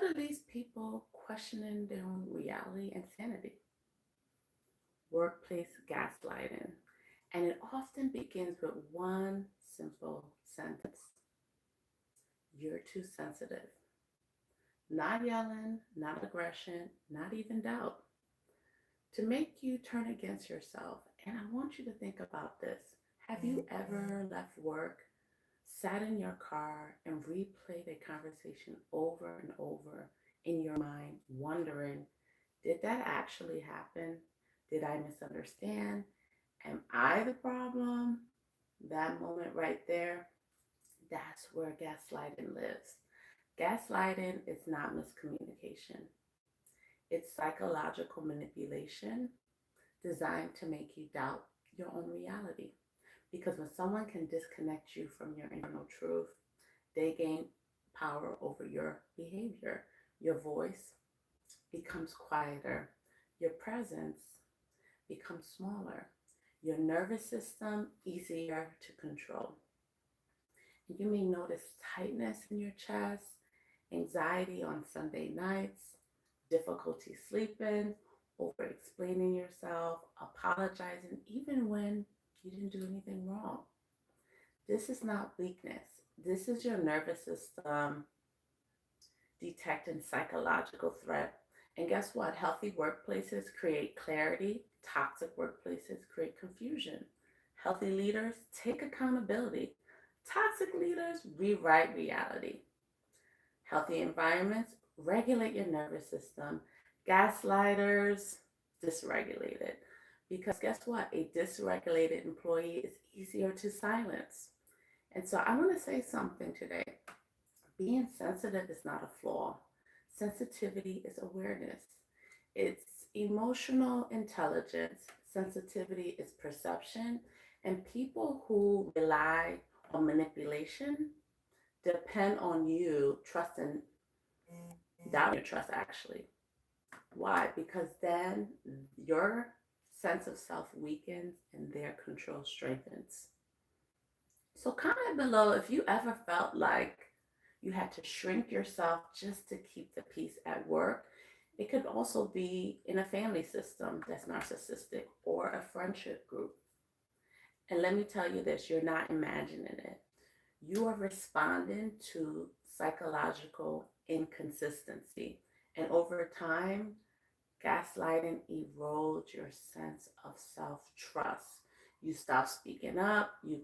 it leaves people questioning their own reality and sanity. Workplace gaslighting. And it often begins with one simple sentence: you're too sensitive. Not yelling, not aggression, not even doubt. To make you turn against yourself. And I want you to think about this. Have you ever left work, sat in your car, and replayed a conversation over and over in your mind, wondering, did that actually happen? Did I misunderstand? Am I the problem? That moment right there, that's where gaslighting lives. Gaslighting is not miscommunication, it's psychological manipulation designed to make you doubt your own reality. Because when someone can disconnect you from your internal truth, they gain power over your behavior. Your voice becomes quieter, your presence becomes smaller, your nervous system easier to control. And you may notice tightness in your chest, anxiety on Sunday nights, difficulty sleeping, over explaining yourself, apologizing even when you didn't do anything wrong. This is not weakness. This is your nervous system detecting psychological threat. And guess what? Healthy workplaces create clarity, toxic workplaces create confusion. Healthy leaders take accountability. Toxic leaders rewrite reality. Healthy environments regulate your nervous system. Gaslighters dysregulate it. Because guess what? A dysregulated employee is easier to silence. And so I want to say something today. Being sensitive is not a flaw. Sensitivity is awareness. It's emotional intelligence. Sensitivity is perception. And people who rely on manipulation depend on you trusting, doubting your trust actually. Why? Because then your sense of self weakens and their control strengthens. So comment below if you ever felt like you had to shrink yourself just to keep the peace at work. It could also be in a family system that's narcissistic or a friendship group. And let me tell you this, you're not imagining it. You are responding to psychological inconsistency. And over time, gaslighting erodes your sense of self trust. You stop speaking up, you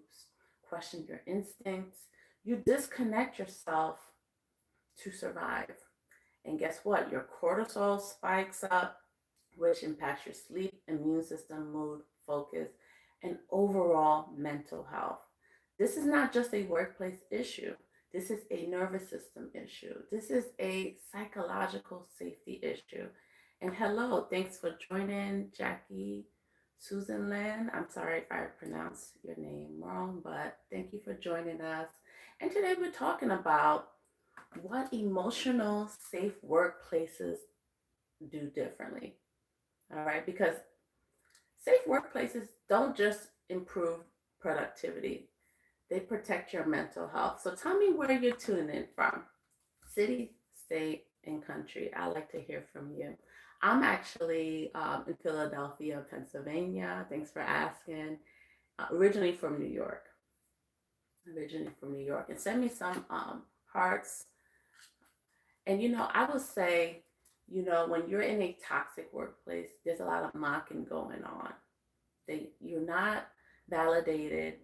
question your instincts, you disconnect yourself to survive. And guess what? Your cortisol spikes up, which impacts your sleep, immune system, mood, focus, and overall mental health. This is not just a workplace issue. This is a nervous system issue. This is a psychological safety issue. And hello, thanks for joining, Jackie Susan Land. I'm sorry if I pronounced your name wrong, but thank you for joining us. And today we're talking about what emotional safe workplaces do differently. All right, because safe workplaces don't just improve productivity, they protect your mental health. So tell me where you're tuning in from. City, state, and country. I'd like to hear from you. I'm actually in Philadelphia, Pennsylvania. Thanks for asking. Originally from New York. Originally from New York. And send me some hearts. And I would say, when you're in a toxic workplace, there's a lot of mocking going on. You're not validated,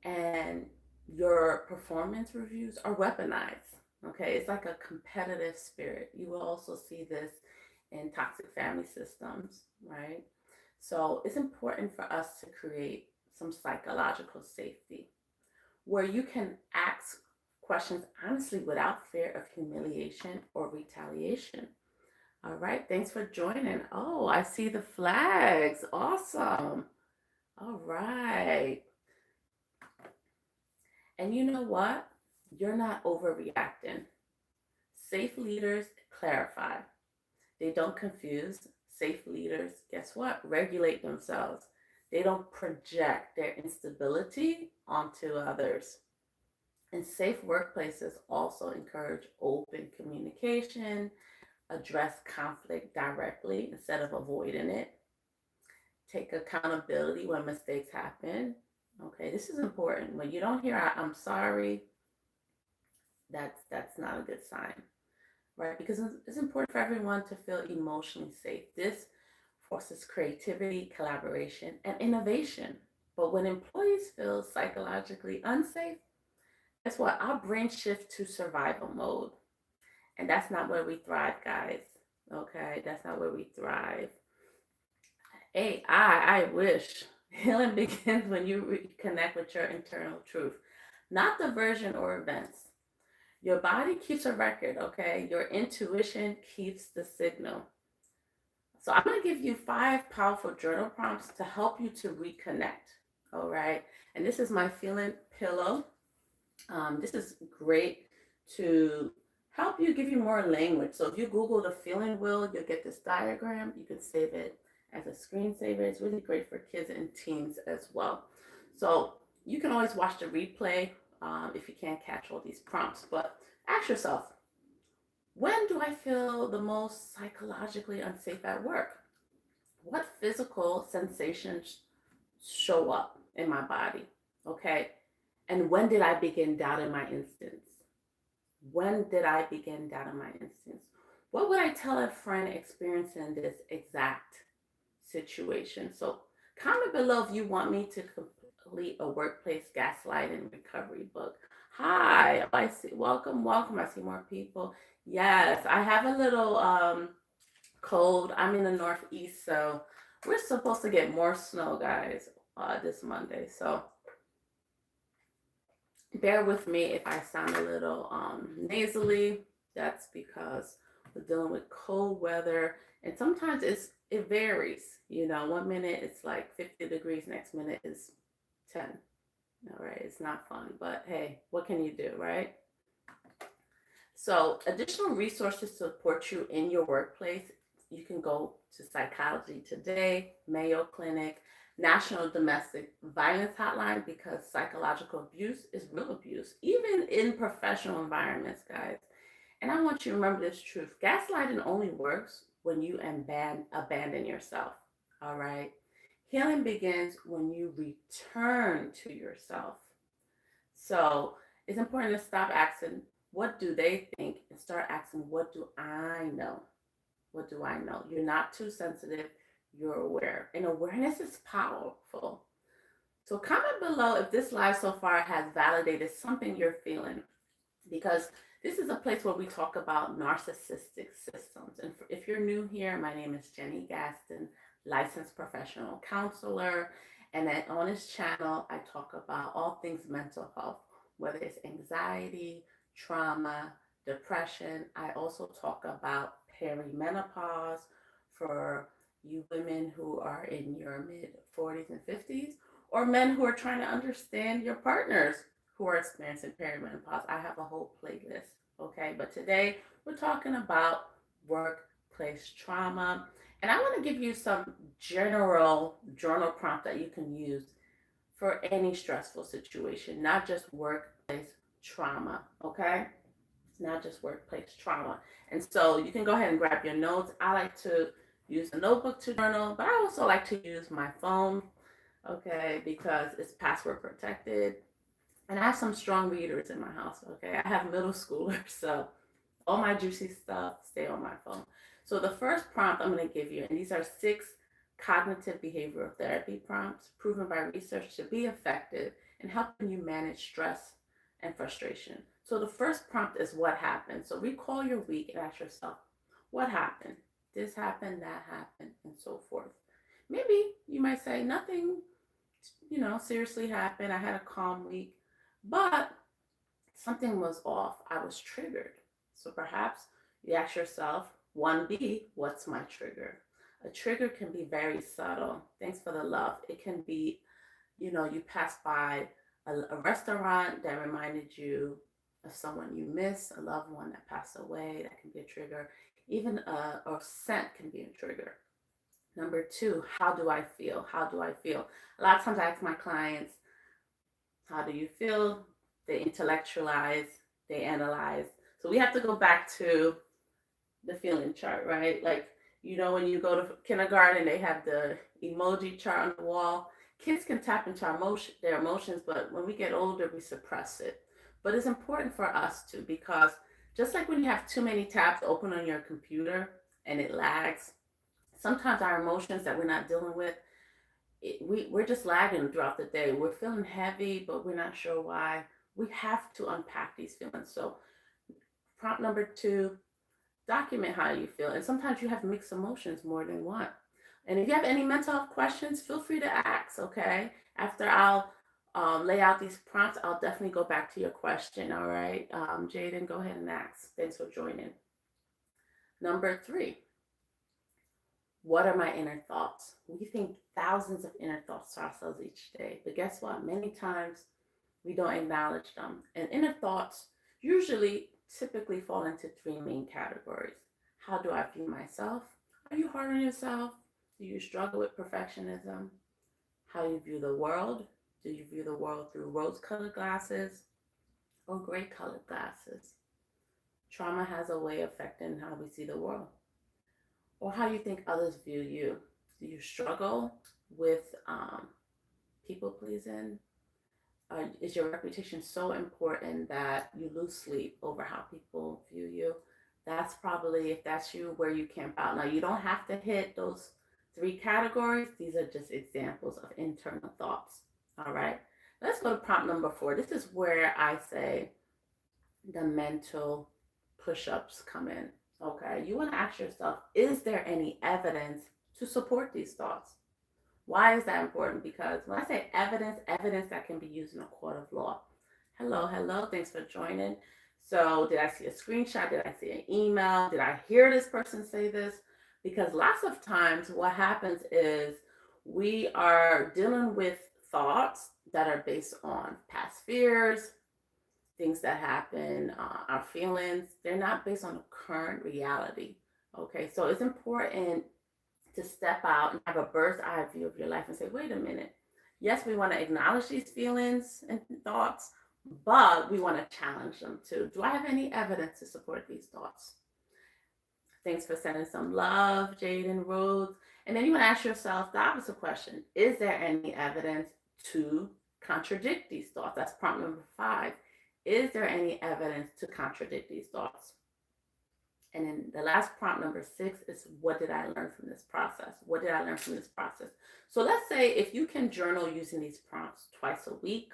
and your performance reviews are weaponized. Okay, it's like a competitive spirit. You will also see this in toxic family systems, right? So it's important for us to create some psychological safety where you can ask questions honestly without fear of humiliation or retaliation. All right, thanks for joining. Oh, I see the flags. Awesome. All right. And you know what? You're not overreacting. Safe leaders clarify. They don't confuse. Safe leaders, guess what? Regulate themselves. They don't project their instability onto others. And safe workplaces also encourage open communication. communication, address conflict directly instead of avoiding it, take accountability when mistakes happen. Okay, this is important. When you don't hear I'm sorry, that's not a good sign, right? Because it's important for everyone to feel emotionally safe. This forces creativity, collaboration, and innovation. But when employees feel psychologically unsafe, guess what? Our brain shifts to survival mode. And that's not where we thrive, guys. Okay, that's not where we thrive. Hey, I wish. Healing begins when you reconnect with your internal truth, not the version or events. Your body keeps a record, okay? Your intuition keeps the signal. So I'm going to give you 5 powerful journal prompts to help you to reconnect, all right? And this is my feeling pillow. This is great to help you, give you more language. So if you Google the feeling wheel, you'll get this diagram. You can save it as a screensaver. It's really great for kids and teens as well. So you can always watch the replay if you can't catch all these prompts. But ask yourself, when do I feel the most psychologically unsafe at work? What physical sensations show up in my body? Okay. And when did I begin doubting my instincts? When did I begin doubting my instincts? What would I tell a friend experiencing this exact situation? So comment below if you want me to complete a workplace gaslighting recovery book. Hi, I see. Welcome. I see more people. Yes, I have a little cold. I'm in the Northeast, so we're supposed to get more snow, guys, this Monday. So bear with me if I sound a little nasally. That's because we're dealing with cold weather, and sometimes it varies. You know, one minute it's like 50 degrees, next minute is 10. All right, it's not fun, but hey, what can you do, right? So additional resources to support you in your workplace, you can go to Psychology Today, Mayo Clinic, National Domestic Violence Hotline, because psychological abuse is real abuse, even in professional environments, guys. And I want you to remember this truth. Gaslighting only works when you abandon yourself, all right? Healing begins when you return to yourself. So it's important to stop asking, what do they think? And start asking, what do I know? What do I know? You're not too sensitive. You're aware. And awareness is powerful. So comment below if this live so far has validated something you're feeling, because this is a place where we talk about narcissistic systems. And if you're new here, my name is Jenny Gaston, licensed professional counselor. And then on this channel, I talk about all things mental health, whether it's anxiety, trauma, depression. I also talk about perimenopause for you women who are in your mid 40s and 50s, or men who are trying to understand your partners who are experiencing perimenopause. I have a whole playlist, okay? But today we're talking about workplace trauma. And I want to give you some general journal prompt that you can use for any stressful situation, not just workplace trauma, okay? Not just workplace trauma. And so you can go ahead and grab your notes. I like to use a notebook to journal, but I also like to use my phone, okay, because it's password protected. And I have some strong readers in my house, okay? I have middle schoolers, so all my juicy stuff stay on my phone. So the first prompt I'm going to give you, and these are 6 cognitive behavioral therapy prompts proven by research to be effective in helping you manage stress and frustration. So the first prompt is what happened. So recall your week and ask yourself, what happened? This happened, that happened, and so forth. Maybe you might say nothing, seriously happened. I had a calm week, but something was off. I was triggered. So perhaps you ask yourself, 1B, what's my trigger? A trigger can be very subtle. Thanks for the love. It can be, you pass by a restaurant that reminded you of someone you miss, a loved one that passed away. That can be a trigger. Even a scent can be a trigger. Number 2, how do I feel? How do I feel? A lot of times I ask my clients, how do you feel? They intellectualize, they analyze. So we have to go back to the feeling chart, right? Like, when you go to kindergarten, they have the emoji chart on the wall. Kids can tap into their emotions, but when we get older, we suppress it. But it's important for us to, because just like when you have too many tabs open on your computer and it lags, sometimes our emotions that we're not dealing with, we're just lagging throughout the day. We're feeling heavy, but we're not sure why. We have to unpack these feelings. So, prompt number 2, document how you feel. And sometimes you have mixed emotions more than one. And if you have any mental health questions, feel free to ask, okay? After I'll lay out these prompts, I'll definitely go back to your question, all right? Jaden, go ahead and ask. Thanks for joining. Number 3, what are my inner thoughts? We think thousands of inner thoughts to ourselves each day, but guess what? Many times we don't acknowledge them. And inner thoughts typically fall into 3 main categories. How do I view myself? Are you hard on yourself? Do you struggle with perfectionism? How you view the world? Do you view the world through rose-colored glasses or gray-colored glasses? Trauma has a way of affecting how we see the world. Or how you think others view you. Do you struggle with people pleasing? Is your reputation so important that you lose sleep over how people view you? That's probably, if that's you, where you camp out. Now, you don't have to hit those 3 categories. These are just examples of internal thoughts. All right. Let's go to prompt number 4. This is where I say the mental push-ups come in. Okay. You want to ask yourself, is there any evidence to support these thoughts? Why is that important? Because when I say evidence that can be used in a court of law. Hello. Thanks for joining. So did I see a screenshot? Did I see an email? Did I hear this person say this? Because lots of times what happens is we are dealing with thoughts that are based on past fears, things that happen, our feelings. They're not based on the current reality. Okay, so it's important to step out and have a bird's eye view of your life and say, wait a minute. Yes, we want to acknowledge these feelings and thoughts, but we want to challenge them too. Do I have any evidence to support these thoughts? Thanks for sending some love, Jaden Rhodes. And then you want to ask yourself the opposite question. Is there any evidence to contradict these thoughts? That's prompt number 5. Is there any evidence to contradict these thoughts? And then the last prompt, number 6, is what did I learn from this process? What did I learn from this process? So let's say if you can journal using these prompts twice a week,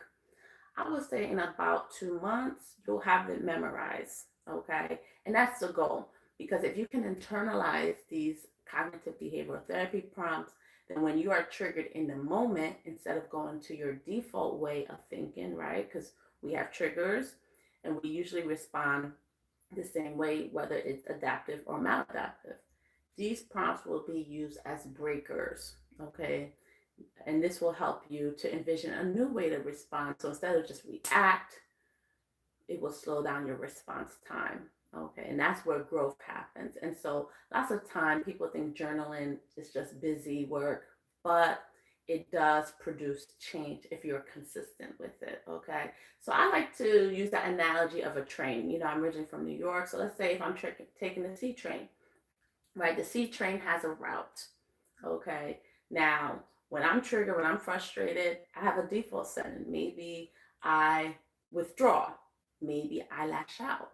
I would say in about 2 months, you'll have it memorized, okay? And that's the goal, because if you can internalize these cognitive behavioral therapy prompts, then when you are triggered in the moment, instead of going to your default way of thinking, right? Because we have triggers and we usually respond the same way, whether it's adaptive or maladaptive. These prompts will be used as breakers, okay? And this will help you to envision a new way to respond. So instead of just react, it will slow down your response time, okay? And that's where growth happens. And so lots of time people think journaling is just busy work, but it does produce change if you're consistent with it, okay? So I like to use that analogy of a train. I'm originally from New York, so let's say if I'm taking the C train, right? The C train has a route, okay? Now, when I'm triggered, when I'm frustrated, I have a default setting. Maybe I withdraw. Maybe I lash out,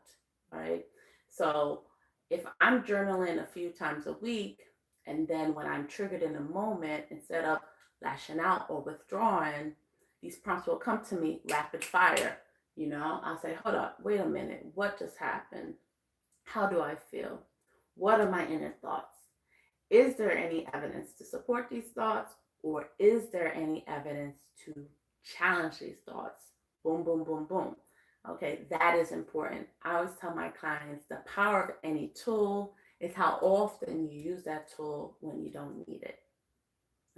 right? So if I'm journaling a few times a week, and then when I'm triggered in a moment, instead of lashing out or withdrawing, these prompts will come to me rapid fire. I'll say, hold up, wait a minute, what just happened? How do I feel? What are my inner thoughts? Is there any evidence to support these thoughts, or is there any evidence to challenge these thoughts? Boom, boom, boom, boom. Okay, that is important. I always tell my clients the power of any tool is how often you use that tool when you don't need it.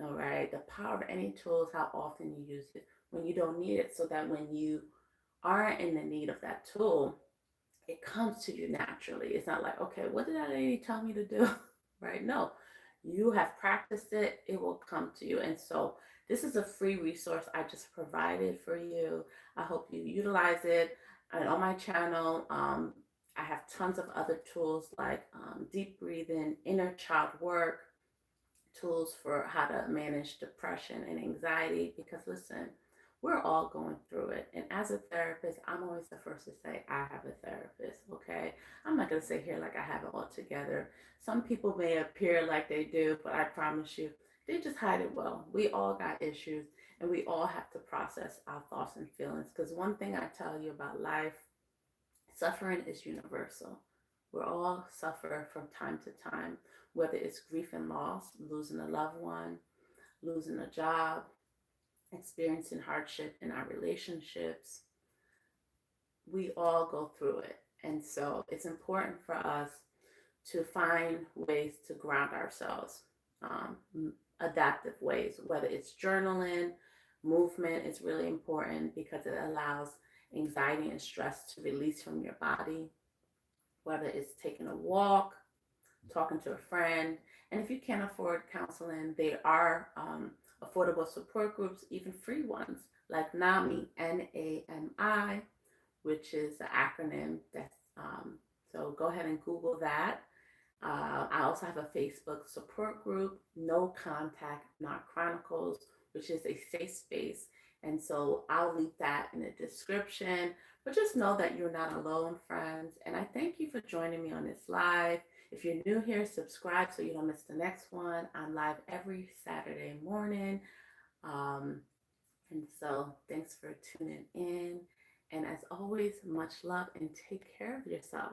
All right, the power of any tool is how often you use it when you don't need it, so that when you are in the need of that tool, it comes to you naturally. It's not like, okay, what did that lady tell me to do? Right? No, you have practiced it, it will come to you. And so this is a free resource I just provided for you. I hope you utilize it. And on my channel, I have tons of other tools like deep breathing, inner child work, tools for how to manage depression and anxiety. Because listen, we're all going through it. And as a therapist, I'm always the first to say I have a therapist, okay? I'm not going to sit here like I have it all together. Some people may appear like they do, but I promise you, they just hide it well. We all got issues, and we all have to process our thoughts and feelings. Because one thing I tell you about life, suffering is universal. We all suffer from time to time, whether it's grief and loss, losing a loved one, losing a job, experiencing hardship in our relationships. We all go through it. And so it's important for us to find ways to ground ourselves, adaptive ways, whether it's journaling, movement is really important because it allows anxiety and stress to release from your body, whether it's taking a walk, talking to a friend. And if you can't afford counseling, there are affordable support groups, even free ones, like NAMI, NAMI, which is an acronym. So go ahead and Google that. I also have a Facebook support group, No Contact Not Chronicles, which is a safe space. And so I'll leave that in the description. But just know that you're not alone, friends. And I thank you for joining me on this live. If you're new here, subscribe so you don't miss the next one. I'm live every Saturday morning. And so thanks for tuning in. And as always, much love and take care of yourself.